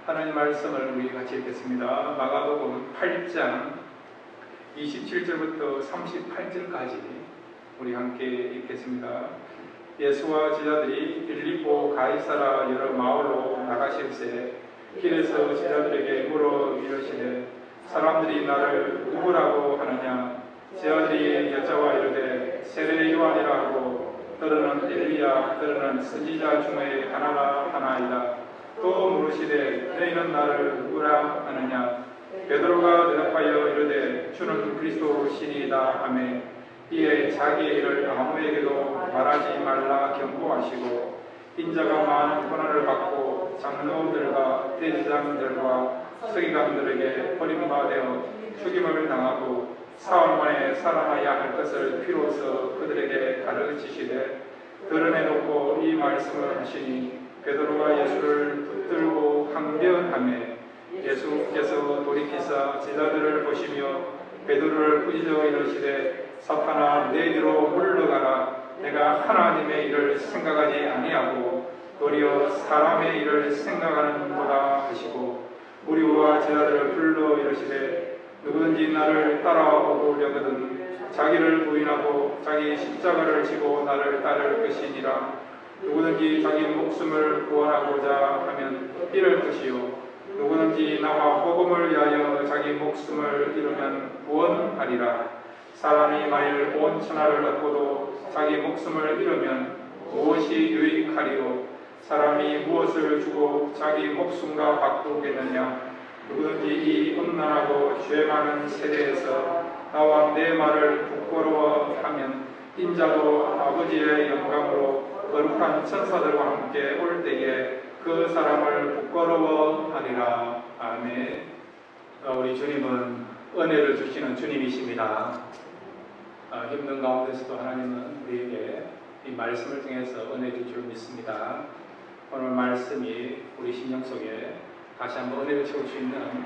하나님 말씀을 우리 같이 읽겠습니다. 마가복음 8장 27절부터 38절까지 우리 함께 읽겠습니다. 예수와 제자들이 빌립보 가이사라 여러 마을로 나가실새 길에서 제자들에게 물어 이르시되 사람들이 나를 누구라고 하느냐? 제자들이 여자와 이르되 세례 요한이라 하고 더러는 엘리야 더러는 선지자 중에 하나라 하나이다. 또 물으시되 너희는 나를 누구라 하느냐? 베드로가 대답하여 이르되 주는 그리스도시니이다 하매 이에 자기의 일을 아무에게도 말하지 말라 경고하시고 인자가 많은 고난을 받고 장로들과 대제사장들과 서기관들에게 버림받아 죽임을 당하고 사흘 만에 살아나야 할 것을 비로소 그들에게 가르치시되 드러내놓고 이 말씀을 하시니 베드로가 예수를 붙들고 항변하매 예수께서 돌이키사 제자들을 보시며 베드로를 꾸짖어 이르시되 사탄아 내 뒤로 물러가라. 내가 하나님의 일을 생각하지 아니하고 도리어 사람의 일을 생각하는도다 하시고 무리와 제자들을 불러 이르시되 누구든지 나를 따라오려거든 자기를 부인하고 자기 십자가를 지고 나를 따를 것이니라. 누구든지 자기 목숨을 구원하고자 하면 잃을 것이요 누구든지 나와 복음을 위하여 자기 목숨을 잃으면 구원하리라. 사람이 만일 온 천하를 얻고도 자기 목숨을 잃으면 무엇이 유익하리요? 사람이 무엇을 주고 자기 목숨과 바꾸겠느냐? 누구든지 이 음란하고 죄 많은 세대에서 나와 내 말을 부끄러워하면 인자도 아버지의 영광으로 거룩한 천사들과 함께 올 때에 그 사람을 부끄러워하리라. 아멘. 우리 주님은 은혜를 주시는 주님이십니다. 힘든 가운데서도 하나님은 우리에게 이 말씀을 통해서 은혜 줄 줄 믿습니다. 오늘 말씀이 우리 심령 속에 다시 한번 은혜를 채울 수 있는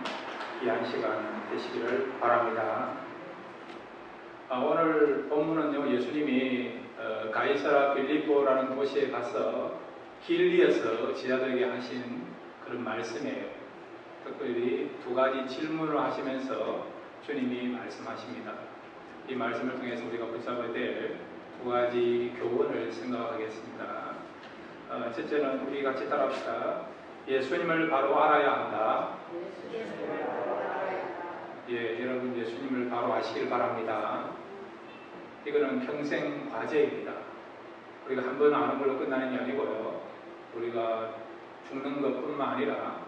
귀한 시간 되시기를 바랍니다. 오늘 본문은요, 예수님이 가이사라 빌립보라는 도시에 가서 길 위에서 제자들에게 하신 그런 말씀이에요. 특별히 두 가지 질문을 하시면서 주님이 말씀하십니다. 이 말씀을 통해서 우리가 붙잡아야 될 두 가지 교훈을 생각하겠습니다. 첫째는 우리 같이 따라합시다. 예수님을 바로 알아야 한다. 예, 여러분 예수님을 바로 아시길 바랍니다. 이거는 평생 과제입니다. 우리가 한 번 아는 걸로 끝나는 게 아니고요. 우리가 죽는 것뿐만 아니라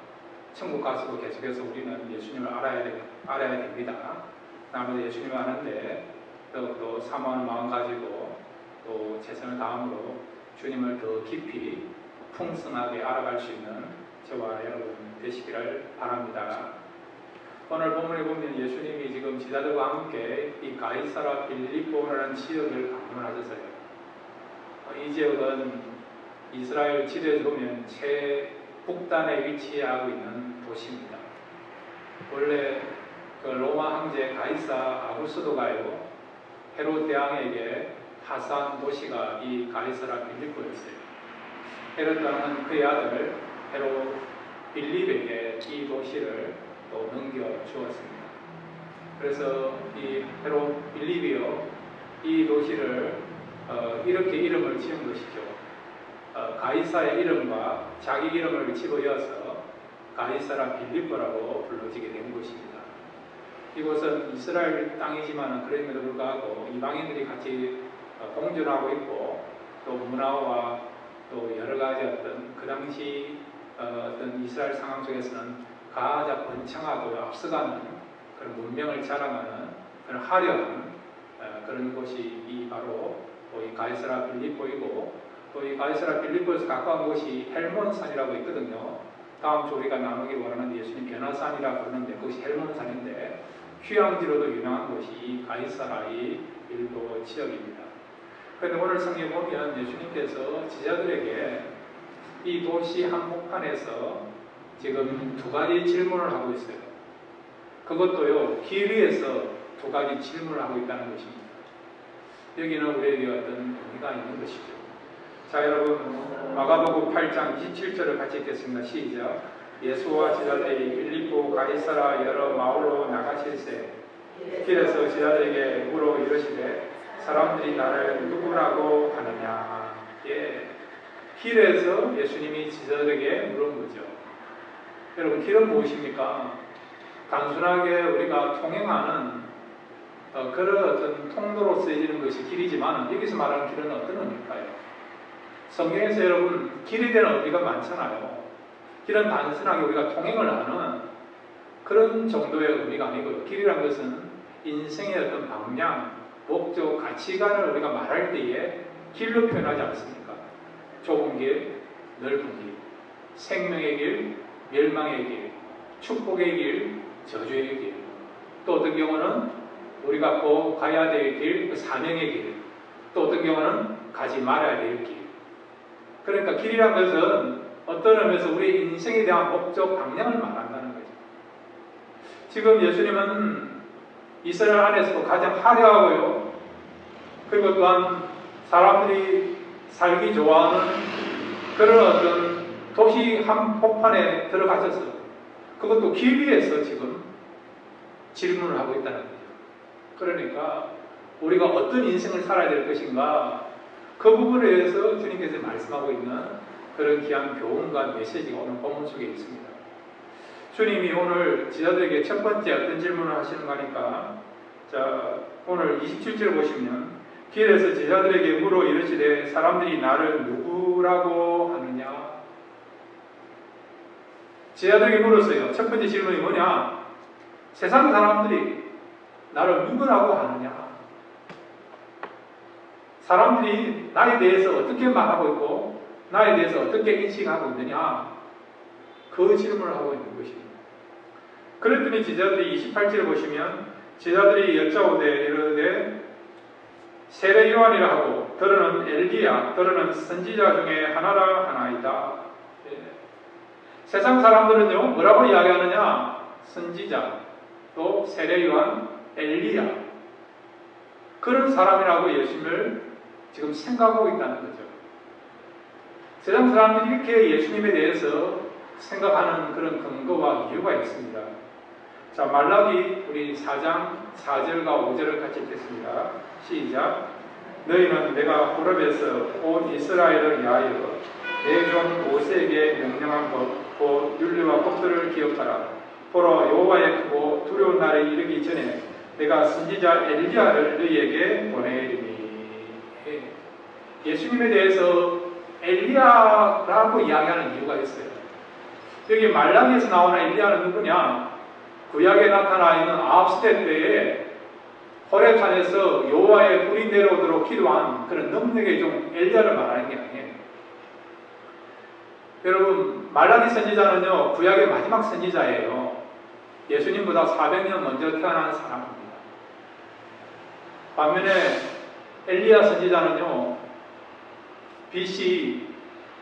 천국 가서도 계속해서 우리는 예수님을 알아야 됩니다. 나도 예수님을 아는데 또 사모하는 마음 가지고 또 최선을 다함으로 주님을 더 깊이 풍성하게 알아갈 수 있는 저와 여러분 되시기를 바랍니다. 오늘 본문에 보면 예수님이 지금 제자들과 함께 이 가이사라 빌립보라는 지역을 방문하셨어요. 이 지역은 이스라엘 지도에서 보면 최북단에 위치하고 있는 도시입니다. 원래 그 로마 황제 가이사 아구스도가요, 헤롯 대왕에게 하사한 도시가 이 가이사라 빌립보였어요. 헤롯 왕은 그의 아들 헤롯 빌립에게 이 도시를 또 넘겨주었습니다. 그래서 이 헤롯 빌립이요, 이 도시를 이렇게 이름을 지은 것이죠. 가이사의 이름과 자기 이름을 집어이어서 가이사라 빌립보라고 불러지게 된 것입니다. 이곳은 이스라엘 땅이지만 그럼에도 불구하고 이방인들이 같이 공존하고 있고 또 문화와 또 여러 가지 어떤 그 당시 어떤 이스라엘 상황 속에서는 가장 번창하고 앞서가는 그런 문명을 자랑하는 그런 화려한 그런 곳이 이 바로 이 가이사라 빌립보이고 또 이 가이사라 빌립보에서 가까운 곳이 헬몬산이라고 있거든요. 다음 주 우리가 나누기 원하는 예수님 변화산이라고 부르는데 그것이 헬몬산인데 휴양지로도 유명한 곳이 이 가이사라의 빌립보 지역입니다. 그런데 오늘 성경에 보면 예수님께서 제자들에게 이 도시 한복판에서 지금 두 가지 질문을 하고 있어요. 그것도요, 길 위에서 두 가지 질문을 하고 있다는 것입니다. 여기는 우리에게 어떤 의미가 있는 것이죠. 자, 여러분 마가복음 8장 27절을 같이 읽겠습니다. 시작. 예수와 제자들이 빌립보 가이사라 여러 마을로 나가실세 길에서 제자들에게 물어 이르시되 사람들이 나를 누구라고 하느냐. 예. 길에서 예수님이 제자들에게 물은 거죠. 여러분, 길은 무엇입니까? 단순하게 우리가 통행하는 그런 어떤 통로로 쓰여지는 것이 길이지만 여기서 말하는 길은 어떤 의미일까요? 성경에서 여러분 길에 대한 의미가 많잖아요. 길은 단순하게 우리가 통행을 하는 그런 정도의 의미가 아니고요. 길이란 것은 인생의 어떤 방향, 목적, 가치관을 우리가 말할 때에 길로 표현하지 않습니까? 좁은 길, 넓은 길, 생명의 길, 멸망의 길, 축복의 길, 저주의 길, 또 어떤 경우는 우리가 꼭 가야 될 길, 그 사명의 길, 또 어떤 경우는 가지 말아야 될 길. 그러니까 길이란 것은 어떤 의미에서 우리 인생에 대한 목적, 방향을 말한다는 거죠. 지금 예수님은 이스라엘 안에서도 가장 화려하고요, 그리고 또한 사람들이 살기 좋아하는 그런 어떤 도시 한복판에 들어가셔서 그것도 길 위에서 지금 질문을 하고 있다는 거죠. 그러니까 우리가 어떤 인생을 살아야 될 것인가, 그 부분에 대해서 주님께서 말씀하고 있는 그런 귀한 교훈과 메시지가 오늘 본문 속에 있습니다. 주님이 오늘 제자들에게 첫 번째 어떤 질문을 하시는가 하니까, 자, 오늘 27절 보시면 길에서 제자들에게 물어 이르시되 사람들이 나를 누구라고 하느냐. 제자들에게 물었어요. 첫 번째 질문이 뭐냐? 세상 사람들이 나를 누구라고 하느냐? 사람들이 나에 대해서 어떻게 말하고 있고 나에 대해서 어떻게 인식하고 있느냐? 그 질문을 하고 있는 것입니다. 그랬더니 제자들이 28절을 보시면 제자들이 여짜오되 이르되 세례 요한이라 하고 더러는 엘리야 더러는 선지자 중에 하나라 하나이다. 예. 세상 사람들은요 뭐라고 이야기하느냐? 선지자, 또 세례 요한, 엘리야, 그런 사람이라고 예수님을 지금 생각하고 있다는 거죠. 세상 사람들이 이렇게 예수님에 대해서 생각하는 그런 근거와 이유가 있습니다. 자, 말라기 우리 4장 4절과 5절을 같이 읽겠습니다. 시작. 너희는 내가 호렙에서 온 이스라엘을 위하여 내 종 모세에게 명령한 법, 곧 율례와 법들을 기억하라. 보라, 여호와의 크고 두려운 날에 이르기 전에 내가 선지자 엘리야를 너희에게 보내리니. 예수님에 대해서 엘리야라고 이야기하는 이유가 있어요. 여기 말라기에서 나오는 엘리야는 누구냐? 구약에 나타나 있는 아합 시대 때에 호렙산에서 여호와의 불이 내려오도록 기도한 그런 능력의 종 엘리야를 말하는 게 아니에요. 여러분, 말라기 선지자는요 구약의 마지막 선지자예요. 예수님보다 400년 먼저 태어난 사람입니다. 반면에 엘리야 선지자는요 BC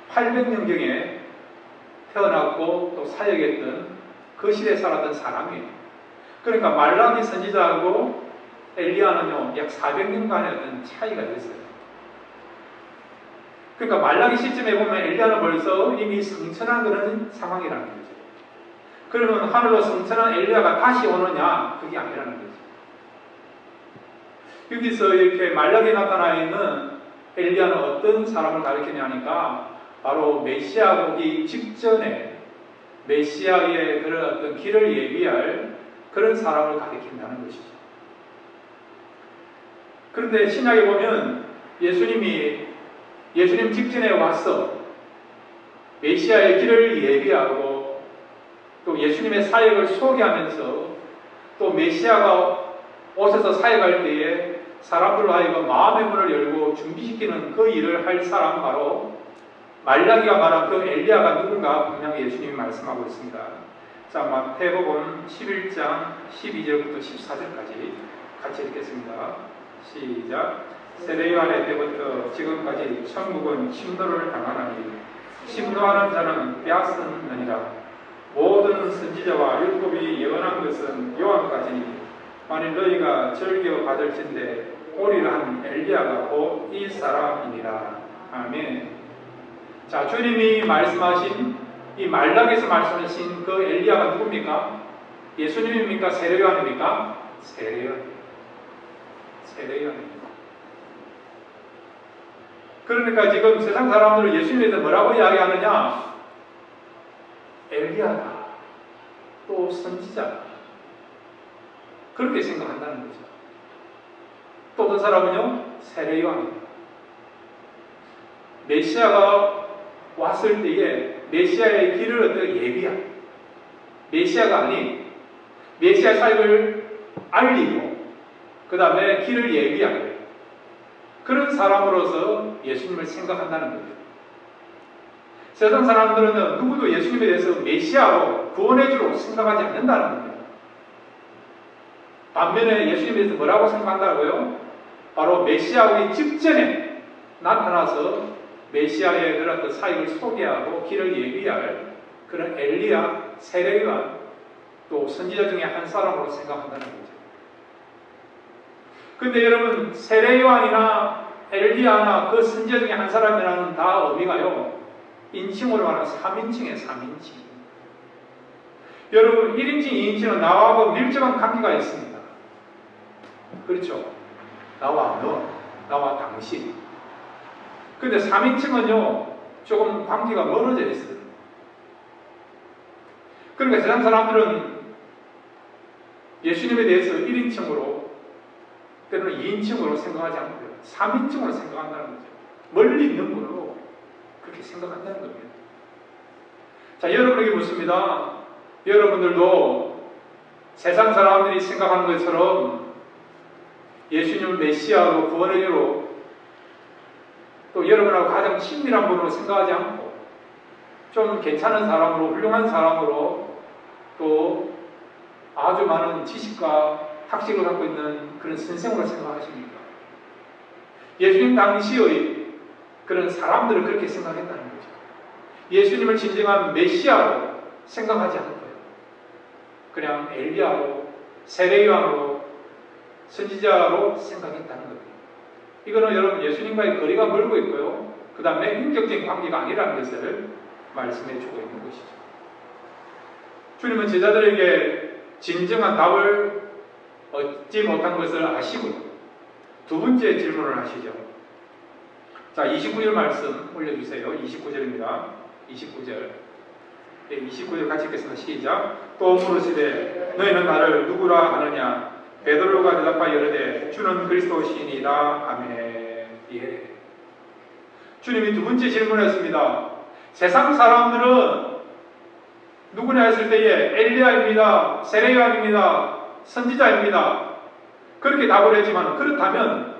800년경에 태어났고 또 사역했던 그 시대에 살았던 사람이에요. 그러니까 말라기 선지자하고 엘리야는요 약 400년간의 어떤 차이가 있어요. 그러니까 말라기 시점에 보면 엘리야는 벌써 이미 성천한 그런 상황이라는 거죠. 그러면 하늘로 성천한 엘리야가 다시 오느냐? 그게 아니라는 거죠. 여기서 이렇게 말라기에 나타나 있는 엘리야는 어떤 사람을 가리키냐니까 바로 메시아가 오기 직전에 메시아의 그런 어떤 길을 예비할 그런 사람을 가리킨다는 것이죠. 그런데 신약에 보면 예수님 직전에 와서 메시아의 길을 예비하고 또 예수님의 사역을 소개하면서 또 메시아가 오셔서 사역할 때에 사람들로 하여금 마음의 문을 열고 준비시키는 그 일을 할 사람, 바로 말라기가 말한 그 엘리야가 누군가 분명히 예수님이 말씀하고 있습니다. 자, 마태복음 11장 12절부터 14절까지 같이 읽겠습니다. 시작. 세례 요한의 때부터 지금까지 천국은 침노를 당하나니 침노하는 자는 빼앗느니라. 모든 선지자와 율법이 예언한 것은 요한까지니 만일 너희가 즐겨 받을진대 오리라 한 엘리야가 곧 이 사람이니라. 아멘. 자, 주님이 말씀하신 이 말락에서 말씀하신 그 엘리야가 누굽니까? 예수님입니까? 세례요한입니까? 세례요한입니다. 세례요한입니다. 그러니까 지금 세상 사람들은 예수님에 대해서 뭐라고 이야기하느냐? 엘리야다, 또 선지자다, 그렇게 생각한다는 거죠. 또 어떤 사람은요, 세례요한입니다. 메시아가 왔을 때에 메시아의 길을 어떻게 예비한, 메시아가 아닌 메시아 사역을 알리고 그 다음에 길을 예비한 그런 사람으로서 예수님을 생각한다는 거죠. 세상 사람들은 누구도 예수님에 대해서 메시아로 구원의 주로 생각하지 않는다는 겁니다. 반면에 예수님에 대해서 뭐라고 생각한다고요? 바로 메시아 오기 직전에 나타나서 메시아의 그런 그 사역을 소개하고 길을 예비할 그런 엘리야, 세례요한, 또 선지자 중에 한 사람으로 생각한다는 거죠. 근데 여러분, 세례요한이나 엘리야나 그 선지자 중에 한 사람이라는 다 의미가요, 인칭으로 말하면 3인칭이에요. 3인칭. 여러분, 1인칭, 2인칭은 나하고 밀접한 관계가 있습니다. 그렇죠? 나와 너, 나와 당신. 근데 3인칭은요, 조금 관계가 멀어져 있어요. 그러니까 세상 사람들은 예수님에 대해서 1인칭으로 때로는 2인칭으로 생각하지 않고요, 3인칭으로 생각한다는 거죠. 멀리 있는 분으로 그렇게 생각한다는 겁니다. 자, 여러분에게 묻습니다. 여러분들도 세상 사람들이 생각하는 것처럼 예수님을 메시아로 구원의 주로 또 여러분하고 가장 친밀한 분으로 생각하지 않고 좀 괜찮은 사람으로, 훌륭한 사람으로, 또 아주 많은 지식과 학식을 갖고 있는 그런 선생으로 생각하십니까? 예수님 당시의 그런 사람들은 그렇게 생각했다는 거죠. 예수님을 진정한 메시아로 생각하지 않고요, 그냥 엘리야로, 세례요한으로, 선지자로 생각했다는 거예요. 이거는 여러분 예수님과의 거리가 멀고 있고요, 그 다음에 인격적인 관계가 아니라는 것을 말씀해 주고 있는 것이죠. 주님은 제자들에게 진정한 답을 얻지 못한 것을 아시고요, 두 번째 질문을 하시죠. 자, 29절 말씀 올려주세요. 29절입니다. 29절. 네, 29절 같이 읽겠습니다. 시작. 또 물으시되 너희는 나를 누구라 하느냐? 베드로가 대답하여 이르되 주는 그리스도시니이다. 아멘. 예. 주님이 두 번째 질문했습니다. 세상 사람들은 누구냐 했을 때에 엘리야입니다, 세례요한입니다, 선지자입니다, 그렇게 답을 했지만, 그렇다면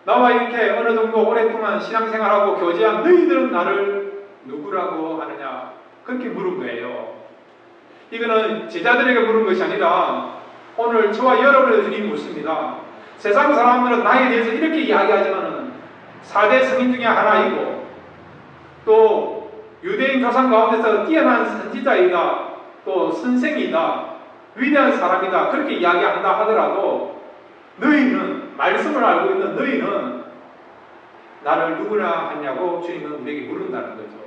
나와 이렇게 어느 정도 오랫동안 신앙생활하고 교제한 너희들은 나를 누구라고 하느냐, 그렇게 물은 거예요. 이거는 제자들에게 물은 것이 아니라 오늘 저와 여러분에게 주님이 묻습니다. 세상 사람들은 나에 대해서 이렇게 이야기하지만은 4대 성인 중에 하나이고 또 유대인 조상 가운데서 뛰어난 선지자이다, 또 선생이다, 위대한 사람이다, 그렇게 이야기한다 하더라도 너희는, 말씀을 알고 있는 너희는 나를 누구나 하냐고 주님은 우리에게 물은다는 거죠.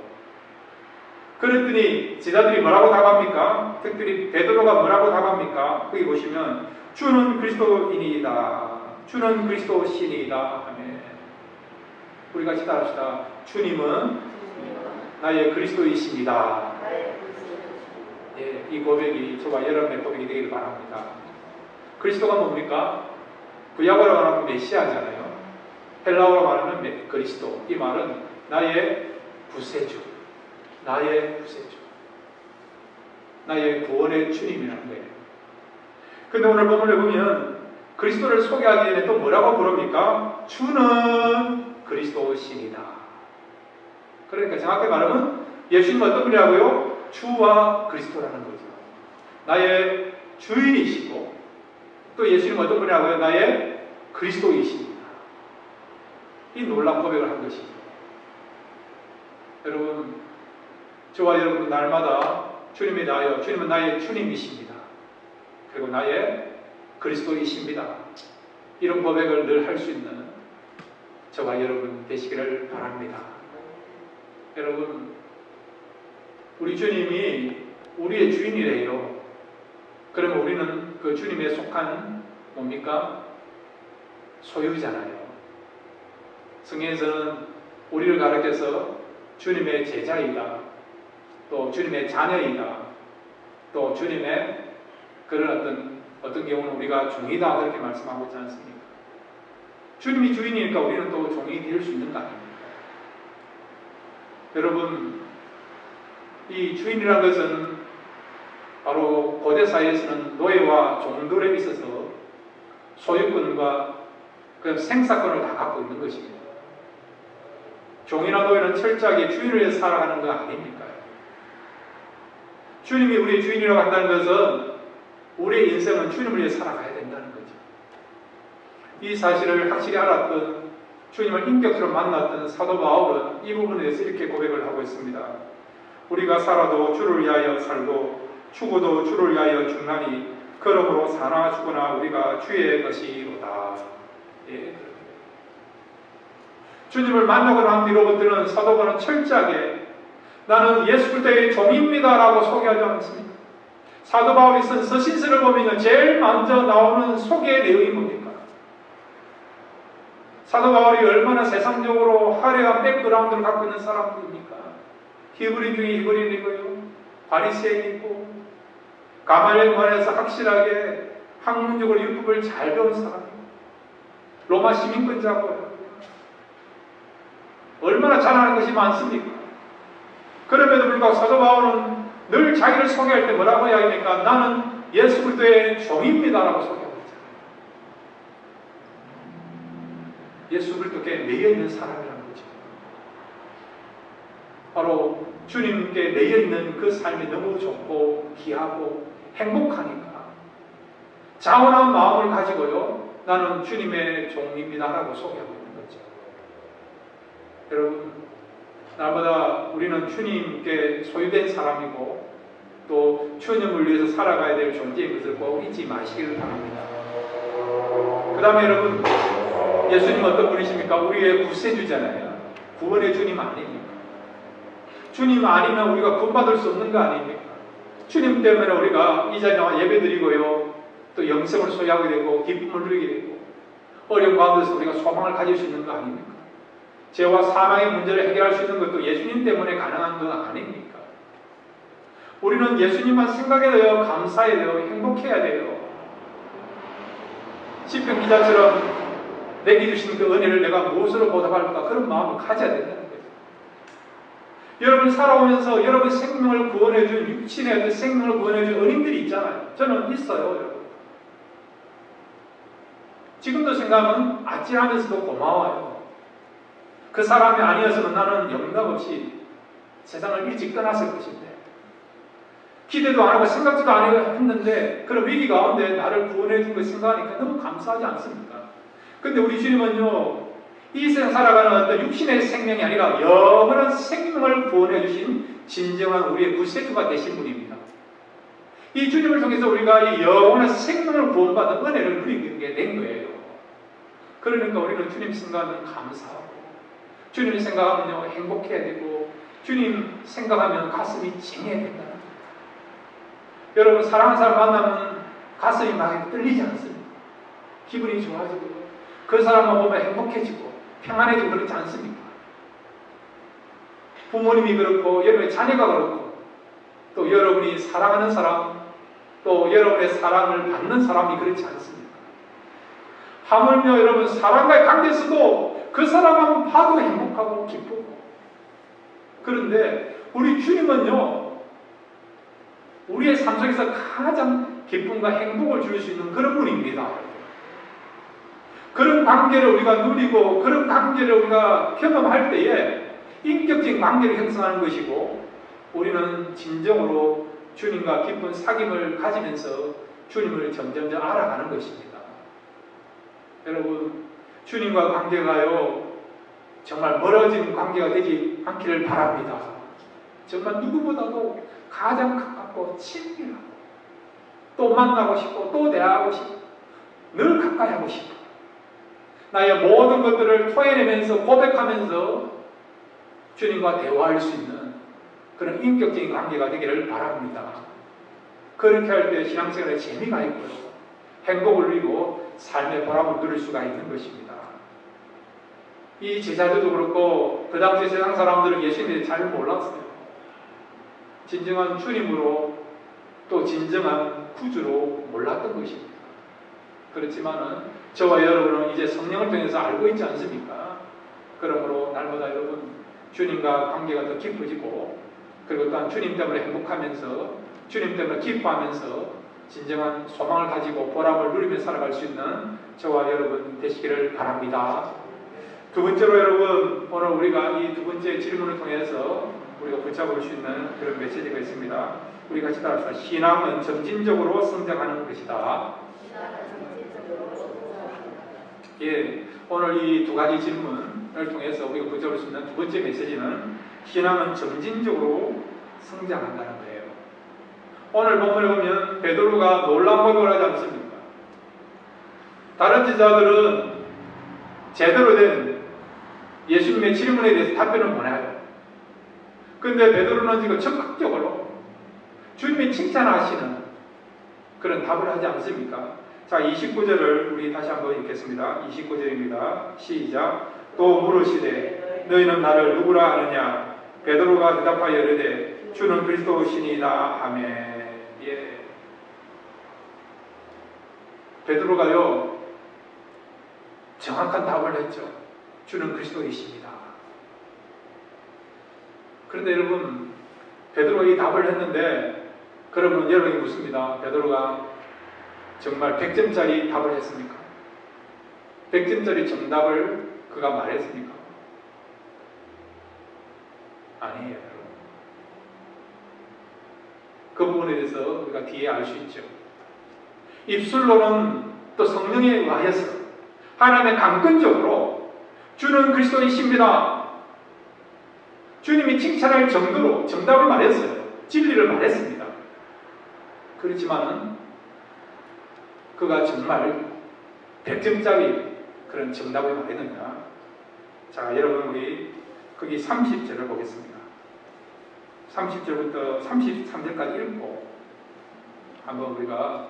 그랬더니 제자들이 뭐라고 답합니까? 특별히 베드로가 뭐라고 답합니까? 거기 보시면 주는 그리스도인이다, 주는 그리스도신이다 하면 우리 같이 따라합시다. 주님은 나의 그리스도이십니다. 예, 이 고백이 저와 여러분의 고백이 되기를 바랍니다. 그리스도가 뭡니까? 구약어로 말하면 메시아잖아요. 헬라어로 말하면 그리스도. 이 말은 나의 구세주, 나의 구세주, 나의 구원의 주님이라는 거예요. 근데 오늘 본문을 보면 그리스도를 소개하기 전에 또 뭐라고 부릅니까? 주는 그리스도신이다. 그러니까 정확히 말하면 예수님은 어떤 분이라고요? 주와 그리스도라는 거죠. 나의 주인이시고 또 예수님은 어떤 분이라고요? 나의 그리스도이십니다. 이 놀라운 고백을 한 것이죠. 여러분, 저와 여러분 날마다 주님이 나여, 주님은 나의 주님이십니다. 그리고 나의 그리스도이십니다. 이런 고백을 늘 할 수 있는 저와 여러분 되시기를 바랍니다. 여러분, 우리 주님이 우리의 주인이래요. 그러면 우리는 그 주님에 속한 뭡니까? 소유잖아요. 성경에서는 우리를 가르쳐서 주님의 제자이다, 또 주님의 자녀이다, 또 주님의 그런 어떤 경우는 우리가 종이다 그렇게 말씀하고 있지 않습니까? 주님이 주인이니까 우리는 또 종이 될 수 있는 거 아닙니까? 여러분, 이 주인이라는 것은 바로 고대 사회에서는 노예와 종들에 있어서 소유권과 그 생사권을 다 갖고 있는 것입니다. 종이나 노예는 철저하게 주인을 위해 살아가는 거 아닙니까? 주님이 우리의 주인이라고 한다는 것은 우리의 인생은 주님을 위해 살아가야 된다는 거죠. 이 사실을 확실히 알았던, 주님을 인격적으로 만났던 사도 바울은 이 부분에 대해서 이렇게 고백을 하고 있습니다. 우리가 살아도 주를 위하여 살고 죽어도 주를 위하여 죽나니 그러므로 사나 죽으나 우리가 주의 것이로다. 예. 주님을 만나고 난 뒤로부터는 사도 바울은 철저하게 나는 예수 그리스도의 종입니다 라고 소개하지 않습니다. 사도 바울이 쓴 서신서를 보면 제일 먼저 나오는 소개의 내용이 뭡니까? 사도 바울이 얼마나 세상적으로 화려한 백그라운드를 갖고 있는 사람입니까? 히브리 중에 히브리인이고요, 바리새인이고, 가말리엘에서 확실하게 학문적으로 율법을 잘 배운 사람이고, 로마 시민권자고요. 얼마나 잘하는 것이 많습니까? 그럼에도 불구하고 사도 바울은 늘 자기를 소개할 때 뭐라고 이야기합니까? 나는 예수 그리스도의 종입니다라고 소개하고 있잖아요. 예수 그리스도께 매여 있는 사람이라는 거죠. 바로 주님께 매여 있는 그 삶이 너무 좋고 귀하고 행복하니까 자원한 마음을 가지고요, 나는 주님의 종입니다라고 소개하고 있는 거죠. 여러분, 날마다 우리는 주님께 소유된 사람이고 또 주님을 위해서 살아가야 될 존재인 것을 꼭 잊지 마시기를 바랍니다. 그 다음에 여러분, 예수님은 어떤 분이십니까? 우리의 구세주잖아요. 구원의 주님 아닙니까? 주님 아니면 우리가 구원받을 수 없는 거 아닙니까? 주님 때문에 우리가 이 자리에 나와 예배드리고요, 또 영생을 소유하게 되고 기쁨을 누리게 되고 어려운 가운데서 우리가 소망을 가질 수 있는 거 아닙니까? 죄와 사망의 문제를 해결할 수 있는 것도 예수님 때문에 가능한 건 아닙니까? 우리는 예수님만 생각해야 돼요. 감사해야 돼요. 행복해야 돼요. 시편 기자처럼 내게 주신 그 은혜를 내가 무엇으로 보답할까? 그런 마음을 가져야 된다는 거예요. 여러분 살아오면서 여러분 생명을 구원해준, 육신의 어떤 생명을 구원해준 은인들이 있잖아요. 저는 있어요, 여러분. 지금도 생각하면 아찔하면서도 고마워요. 그 사람이 아니었으면 나는 영락없이 세상을 일찍 떠났을 것인데, 기대도 안 하고 생각도 안 했는데 그런 위기 가운데 나를 구원해 준 걸 생각하니까 너무 감사하지 않습니까? 근데 우리 주님은요, 이 세상 살아가는 어떤 육신의 생명이 아니라 영원한 생명을 구원해 주신 진정한 우리의 구세주가 되신 분입니다. 이 주님을 통해서 우리가 이 영원한 생명을 구원받은 은혜를 누리게 된 거예요. 그러니까 우리는 주님 생각하면 감사하고, 주님 생각하면 행복해야 되고, 주님 생각하면 가슴이 찡해야 된다는 거예요. 여러분, 사랑하는 사람 만나면 가슴이 막 떨리지 않습니까? 기분이 좋아지고, 그 사람만 보면 행복해지고 평안해지고 그렇지 않습니까? 부모님이 그렇고 여러분의 자녀가 그렇고 또 여러분이 사랑하는 사람, 또 여러분의 사랑을 받는 사람이 그렇지 않습니까? 하물며 여러분 사람과의 관계에서도 그 사람만 봐도 행복하고 기쁘고, 그런데 우리 주님은요, 우리의 삶 속에서 가장 기쁨과 행복을 줄 수 있는 그런 분입니다. 그런 관계를 우리가 누리고 그런 관계를 우리가 경험할 때에 인격적인 관계를 형성하는 것이고, 우리는 진정으로 주님과 깊은 사귐을 가지면서 주님을 점점 알아가는 것입니다. 여러분, 주님과 관계가요, 정말 멀어진 관계가 되지 않기를 바랍니다. 정말 누구보다도 가장 가깝고 친밀하고 또 만나고 싶고 또 대화하고 싶고 늘 가까이 하고 싶고, 나의 모든 것들을 토해내면서 고백하면서 주님과 대화할 수 있는 그런 인격적인 관계가 되기를 바랍니다. 그렇게 할 때 신앙생활에 재미가 있고요. 행복을 누리고 삶의 보람을 누릴 수가 있는 것입니다. 이 제자들도 그렇고 그 당시 세상 사람들은 예수님에 잘 몰랐어요. 진정한 주님으로 또 진정한 구주로 몰랐던 것입니다. 그렇지만은 저와 여러분은 이제 성령을 통해서 알고 있지 않습니까? 그러므로 날마다 여러분 주님과 관계가 더 깊어지고 그리고 또한 주님 때문에 행복하면서 주님 때문에 기뻐하면서 진정한 소망을 가지고 보람을 누리며 살아갈 수 있는 저와 여러분 되시기를 바랍니다. 두 번째로 여러분 오늘 우리가 이 두 번째 질문을 통해서 우리가 붙잡을 수 있는 그런 메시지가 있습니다. 우리 같이 따라합시다. 신앙은 점진적으로 성장하는 것이다. 예, 오늘 이 두 가지 질문을 통해서 우리가 붙잡을 수 있는 두 번째 메시지는 신앙은 점진적으로 성장한다는 거예요. 오늘 본문에 보면 베드로가 놀란 고백을 하지 않습니까? 다른 제자들은 제대로 된 예수님의 질문에 대해서 답변을 못 해요. 근데 베드로는 지금 적극적으로 주님이 칭찬하시는 그런 답을 하지 않습니까? 자, 29절을 우리 다시 한번 읽겠습니다. 29절입니다. 시작. 또 물으시되 너희는 나를 누구라 아느냐? 베드로가 대답하여 이르되 주는 그리스도시니이다 하매. 예. 베드로가요 정확한 답을 했죠. 주는 그리스도이십니다. 그런데 여러분 베드로가 이 답을 했는데 그러면 여러분이 묻습니다. 베드로가 정말 100점짜리 답을 했습니까? 100점짜리 정답을 그가 말했습니까? 아니에요, 여러분. 그 부분에 대해서 우리가 뒤에 알 수 있죠. 입술로는 또 성령에 의하여서 하나님의 강권적으로 주는 그리스도이십니다. 주님이 칭찬할 정도로 정답을 말했어요. 진리를 말했습니다. 그렇지만은 그가 정말 100점짜리 그런 정답을 말했느냐? 자, 여러분 우리 거기 30절을 보겠습니다. 30절부터 33절까지 읽고 한번 우리가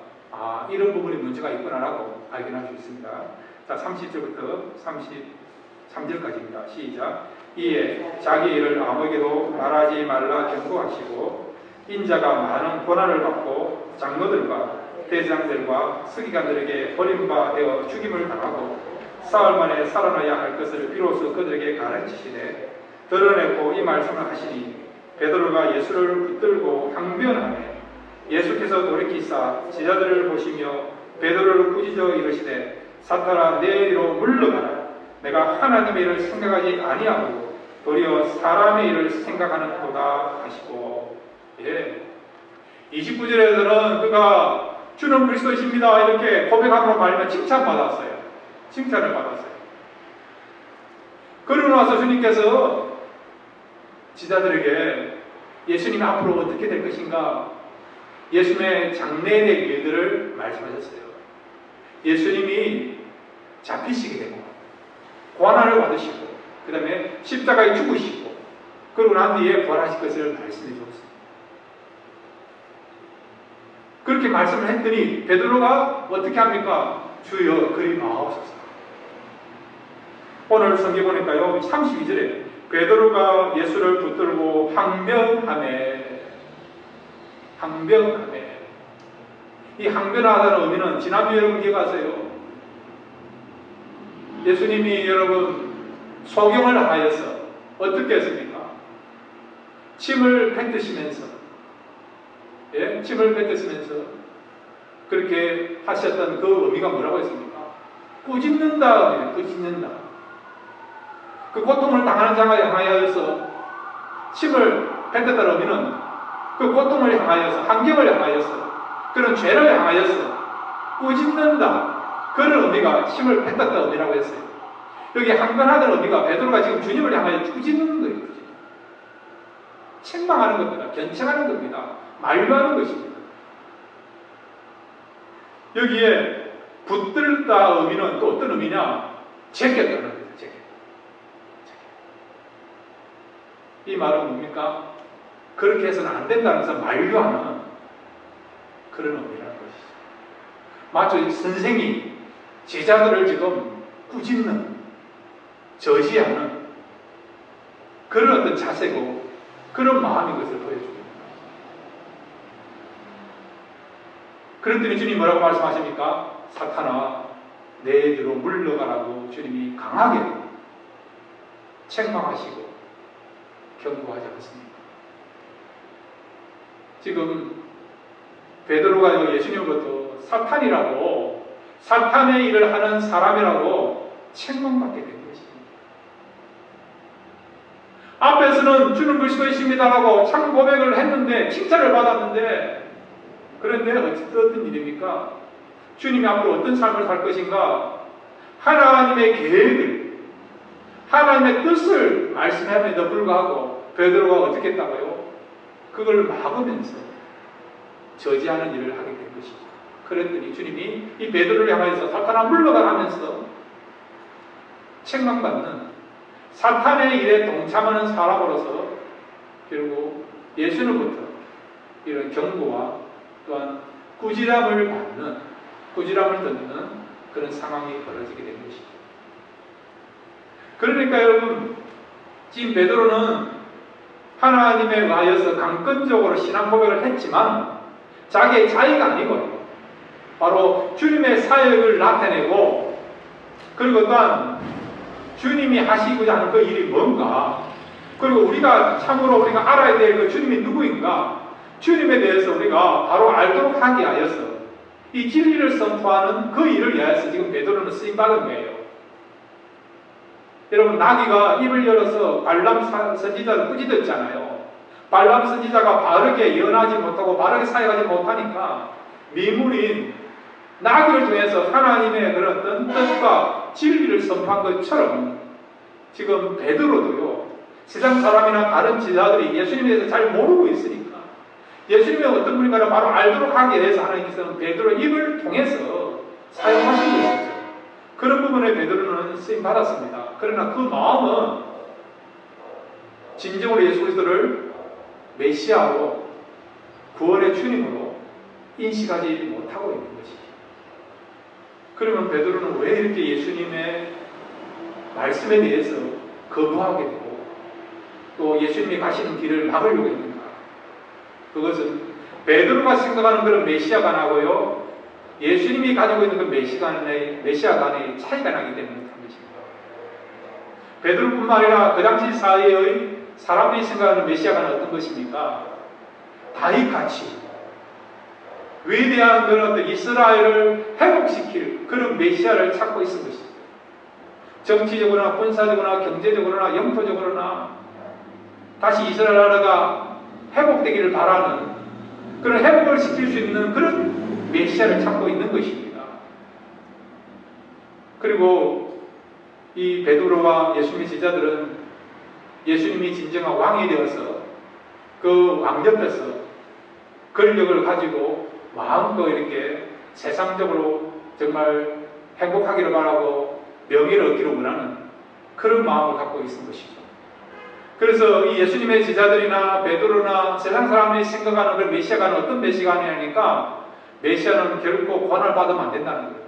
이런 부분에 문제가 있구나라고 발견할 수 있습니다. 자, 30절부터 33절까지입니다. 시작. 이에 자기 일을 아무에게도 말하지 말라 경고하시고 인자가 많은 고난을 받고 장로들과 대장들과 서기관들에게 버림받아 죽임을 당하고 사흘 만에 살아나야 할 것을 비로소 그들에게 가르치시되 드러내고 이 말씀을 하시니 베드로가 예수를 붙들고 항변하매 예수께서 돌이키사 제자들을 보시며 베드로를 꾸짖어 이르시되 사탄아 내 뒤로 물러가라. 내가 하나님의 일을 생각하지 아니하고 도리어 사람의 일을 생각하는도다 하시고. 예. 29절에서는 그가 주는 그리스도이십니다 이렇게 고백함으로 말미암아 칭찬받았어요. 칭찬을 받았어요. 그러고 나서 주님께서 지자들에게 예수님이 앞으로 어떻게 될 것인가 예수님의 장래에 대한 일들을 말씀하셨어요. 예수님이 잡히시게 되고 고난을 받으시고 그 다음에 십자가에 죽으시고 그러고 난 뒤에 부활하실 것을 말씀해 주었습니다. 그렇게 말씀을 했더니 베드로가 어떻게 합니까? 주여 그리 마옵소서. 오늘 성경 보니까요 32절에 베드로가 예수를 붙들고 항변하매 이 항변하다는 의미는 지난주에 여러분 기억하세요? 예수님이 여러분 소경을 하여서 어떻게 했습니까? 침을 뱉으시면서 침을 뱉으시면서 그렇게 하셨던 그 의미가 뭐라고 했습니까? 꾸짖는다, 꾸짖는다. 그 고통을 당하는 자가 향하여서 침을 뱉었다는 의미는 그 고통을 향하여서, 환경을 향하여서, 그런 죄를 향하여서 꾸짖는다. 그런 의미가 침을 뱉었다는 의미라고 했어요. 여기 항변하다는 의미가 베드로가 지금 주님을 향하여 꾸짖는 거예요. 책망하는 겁니다. 견책하는 겁니다. 말로하는 것입니다. 여기에 붙들다 의미는 또 어떤 의미냐? 제꼈다는 겁니다. 제꼈. 이 말은 뭡니까? 그렇게 해서는 안 된다는 것을 만류하는 그런 의미라는 것이죠. 마치 선생이 제자들을 지금 꾸짖는, 저지하는 그런 어떤 자세고 그런 마음인 것을 보여줍니다. 그랬더니 주님 뭐라고 말씀하십니까? 사탄아, 내 뒤로 물러가라고 주님이 강하게 책망하시고 경고하지 않습니까? 지금 베드로가 예수님으로부터 사탄이라고, 사탄의 일을 하는 사람이라고 책망받게 된 것입니다. 앞에서는 주는 그리스도이십니다라고 참 고백을 했는데, 칭찬을 받았는데, 그런데 어떤 일입니까? 주님이 앞으로 어떤 삶을 살 것인가? 하나님의 계획을, 하나님의 뜻을 말씀함에도 불구하고 베드로가 어떻게 했다고요? 그걸 막으면서 저지하는 일을 하게 된 것이죠. 그랬더니 주님이 이 베드로를 향해서 사탄아 물러가라 하면서 책망받는, 사탄의 일에 동참하는 사람으로서 결국 예수님부터 이런 경고와 또한 꾸지람을 받는, 꾸지람을 듣는 그런 상황이 벌어지게 된 것이죠. 그러니까 여러분, 지금 베드로는 하나님에 의하여서 강권적으로 신앙 고백을 했지만 자기의 자의가 아니고요, 바로 주님의 사역을 나타내고, 그리고 또한 주님이 하시고자 하는 그 일이 뭔가, 그리고 우리가 참으로 우리가 알아야 될 그 주님이 누구인가, 주님에 대해서 우리가 바로 알도록 하기 위하여서 이 진리를 선포하는 그 일을 위하여서 지금 베드로는 쓰임받은 거예요. 여러분, 나귀가 입을 열어서 발람 선지자를 꾸짖었잖아요. 발람 선지자가 바르게 예언하지 못하고 바르게 사역하지 못하니까 미물인 나귀를 통해서 하나님의 그런 어떤 뜻과 진리를 선포한 것처럼 지금 베드로도요, 세상 사람이나 다른 지자들이 예수님에 대해서 잘 모르고 있으니까 예수님이 어떤 분인가를 바로 알도록 하기 위해서 하나님께서는 베드로 입을 통해서 사용하신 것이죠. 그런 부분에 베드로는 쓰임 받았습니다. 그러나 그 마음은 진정으로 예수 그리스도를 메시아로, 구원의 주님으로 인식하지 못하고 있는 것이죠. 그러면 베드로는 왜 이렇게 예수님의 말씀에 대해서 거부하게 되고 또 예수님이 가시는 길을 막으려고 했는가? 그것은 베드로가 생각하는 그런 메시아가 나고요, 예수님이 가지고 있는 그 메시아 간의 차이가 나기 때문에 그런 것입니다. 베드로뿐만 아니라 그 당시 사회의 사람들이 생각하는 메시아가 어떤 것입니까? 다윗같이 위대한 그런 어떤 이스라엘을 회복시킬 그런 메시아를 찾고 있은 것입니다. 정치적으로나 군사적으로나 경제적으로나 영토적으로나 다시 이스라엘 나라가 회복되기를 바라는, 그런 회복을 시킬 수 있는 그런 메시아를 찾고 있는 것입니다. 그리고 이 베드로와 예수님의 제자들은 예수님이 진정한 왕이 되어서 그 왕 옆에서 권력을 가지고 마음껏 이렇게 세상적으로 정말 행복하기를 바라고 명예를 얻기를 원하는 그런 마음을 갖고 있는 것이죠. 그래서 이 예수님의 제자들이나 베드로나 세상 사람들이 생각하는 그 메시아가 어떤 메시아냐니까, 메시아는 결코 고난을 받으면 안 된다는 거예요.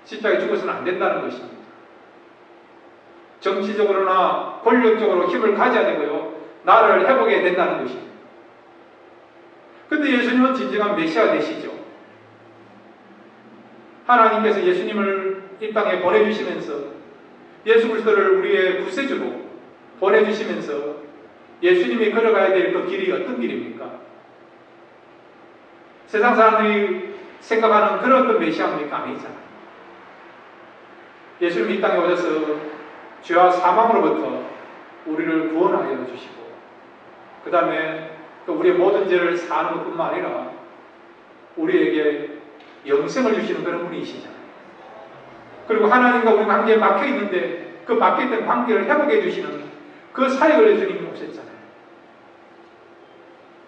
십자가에 죽어서는 안 된다는 것입니다. 정치적으로나 권력적으로 힘을 가져야 되고요, 나라를 회복해야 된다는 것입니다. 그런데 예수님은 진정한 메시아가 되시죠. 하나님께서 예수님을 이 땅에 보내주시면서 예수 그리스도를 우리의 구세주로 보내주시면서 예수님이 걸어가야 될 그 길이 어떤 길입니까? 세상 사람들이 생각하는 그런 어떤 메시아입니까? 아니잖아요. 예수님이 이 땅에 오셔서 죄와 사망으로부터 우리를 구원하여 주시고, 그 다음에 또 우리의 모든 죄를 사하는 것뿐만 아니라 우리에게 영생을 주시는 그런 분이시잖아요. 그리고 하나님과 우리 관계에 막혀 있는데 그 막혀있던 관계를 회복해 주시는 그 사역을 주님이 오셨잖아요.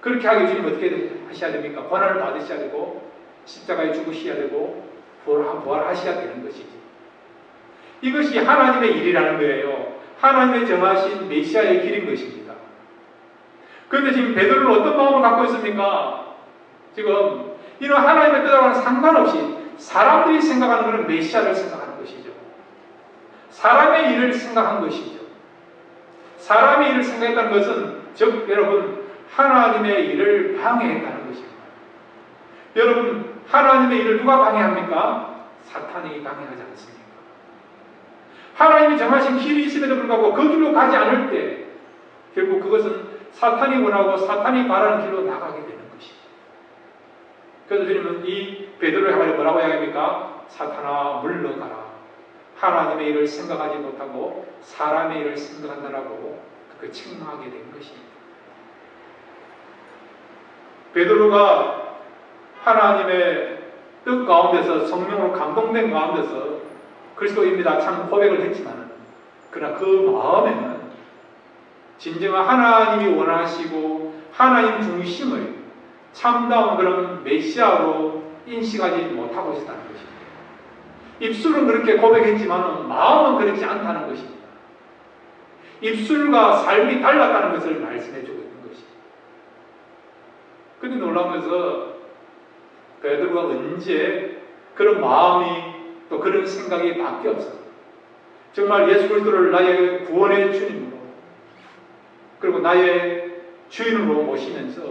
그렇게 하기 주님 어떻게 하셔야 됩니까? 고난을 받으셔야 되고 십자가에 죽으셔야 되고 부활하셔야 되는 것이지. 이것이 하나님의 일이라는 거예요. 하나님의 정하신 메시아의 길인 것입니다. 그런데 지금 베드로는 어떤 마음을 갖고 있습니까? 지금 이런 하나님의 뜻하고는 상관없이 사람들이 생각하는 그런 메시아를 생각하는 것이죠. 사람의 일을 생각한 것이죠. 사람의 일을 생각했다는 것은 즉 여러분 하나님의 일을 방해했다는 것입니다. 여러분 하나님의 일을 누가 방해합니까? 사탄이 방해하지 않습니까? 하나님이 정하신 길이 있음에도 불구하고 그 길로 가지 않을 때 결국 그것은 사탄이 원하고 사탄이 바라는 길로 나가게 되는 것입니다. 그래서 주님은 이 베드로의 말에 뭐라고 이야기합니까? 사탄아 물러가라. 하나님의 일을 생각하지 못하고 사람의 일을 생각한다라고 그 책망하게 된 것입니다. 베드로가 하나님의 뜻 가운데서 성령으로 감동된 가운데서 그리스도입니다 참 고백을 했지만 그러나 그 마음에는 진정한 하나님이 원하시고 하나님 중심의 참다운 그런 메시아로 인식하지 못하고 있었다는 것입니다. 입술은 그렇게 고백했지만 마음은 그렇지 않다는 것입니다. 입술과 삶이 달랐다는 것을 말씀해주고 있는 것입니다. 근데 놀라운 것은 베드로가 언제 그런 마음이 또 그런 생각이 바뀌었어. 정말 예수 그리스도를 나의 구원의 주님으로 그리고 나의 주인으로 모시면서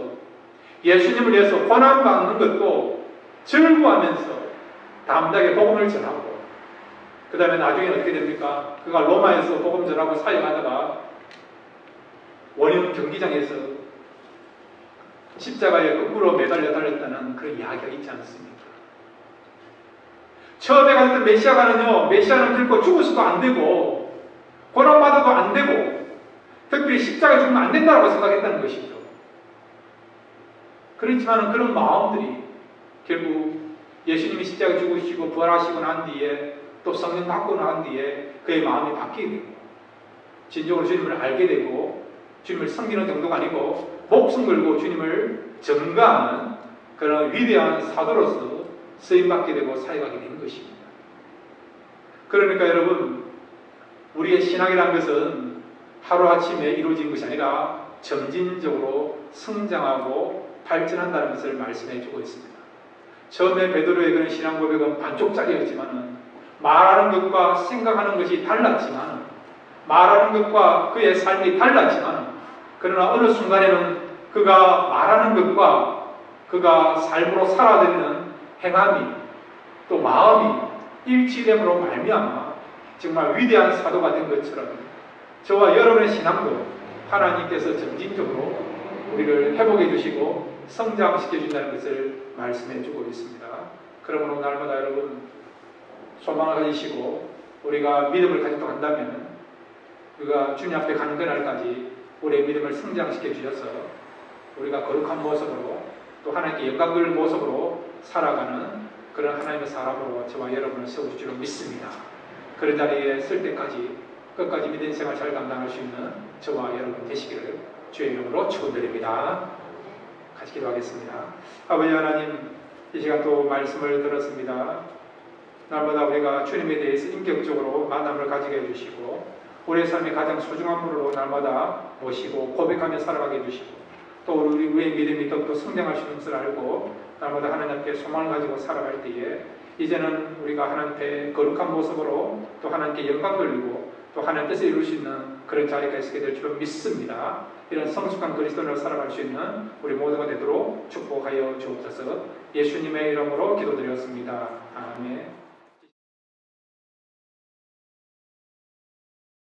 예수님을 위해서 고난받는 것도 즐거워하면서 담대하게 복음을 전하고 그 다음에 나중에 어떻게 됩니까? 그가 로마에서 복음 전하고 사역하다가 원형 경기장에서 십자가에 거꾸로 매달려 달렸다는 그런 이야기가 있지 않습니까? 처음에 갔던 메시아가는요, 메시아는 결코 죽어서도 안 되고 고난받아도 안 되고 특별히 십자가에 죽으면 안 된다고 생각했다는 것이죠. 그렇지만 그런 마음들이 결국 예수님이 십자가에 죽으시고 부활하시고 난 뒤에 또 성령 받고 난 뒤에 그의 마음이 바뀌게 되고 진정으로 주님을 알게 되고 주님을 섬기는 정도가 아니고 목숨 걸고 주님을 전가하는 그런 위대한 사도로서 쓰임받게 되고 사역하게 된 것입니다. 그러니까 여러분 우리의 신앙이라는 것은 하루아침에 이루어진 것이 아니라 점진적으로 성장하고 발전한다는 것을 말씀해 주고 있습니다. 처음에 베드로의 그런 신앙 고백은 반쪽짜리였지만 말하는 것과 생각하는 것이 달랐지만 말하는 것과 그의 삶이 달랐지만 그러나 어느 순간에는 그가 말하는 것과 그가 삶으로 살아내는 행함이 또 마음이 일치됨으로 말미암아 정말 위대한 사도가 된 것처럼 저와 여러분의 신앙도 하나님께서 점진적으로 우리를 회복해 주시고 성장시켜 준다는 것을 말씀해 주고 있습니다. 그러므로 날마다 여러분 소망을 가지시고 우리가 믿음을 가지고 간다면 우리가 주님 앞에 가는 그날까지 우리의 믿음을 성장시켜 주셔서 우리가 거룩한 모습으로 또 하나님께 영광 돌리는 모습으로 살아가는 그런 하나님의 사람으로 저와 여러분을 세우실 줄 믿습니다. 그런 자리에 쓸 때까지 끝까지 믿음 생활 잘 감당할 수 있는 저와 여러분 되시기를 주의 이름으로 축원드립니다. 같이 기도하겠습니다. 아버지 하나님, 이 시간 또 말씀을 들었습니다. 날마다 우리가 주님에 대해서 인격적으로 만남을 가지게 해주시고 우리의 삶의 가장 소중한 분으로 날마다 모시고 고백하며 살아가게 해주시고 또 우리의 믿음이 더욱더 성장할 수 있는 것을 알고 날마다 하나님 앞에 소망을 가지고 살아갈 때에 이제는 우리가 하나님께 거룩한 모습으로 또 하나님께 영광 돌리고 또 하나님 뜻을 이룰 수 있는 그런 자리가 있게 될 줄로 믿습니다. 이런 성숙한 그리스도인으로 살아갈 수 있는 우리 모두가 되도록 축복하여 주옵소서. 예수님의 이름으로 기도드렸습니다. 아멘.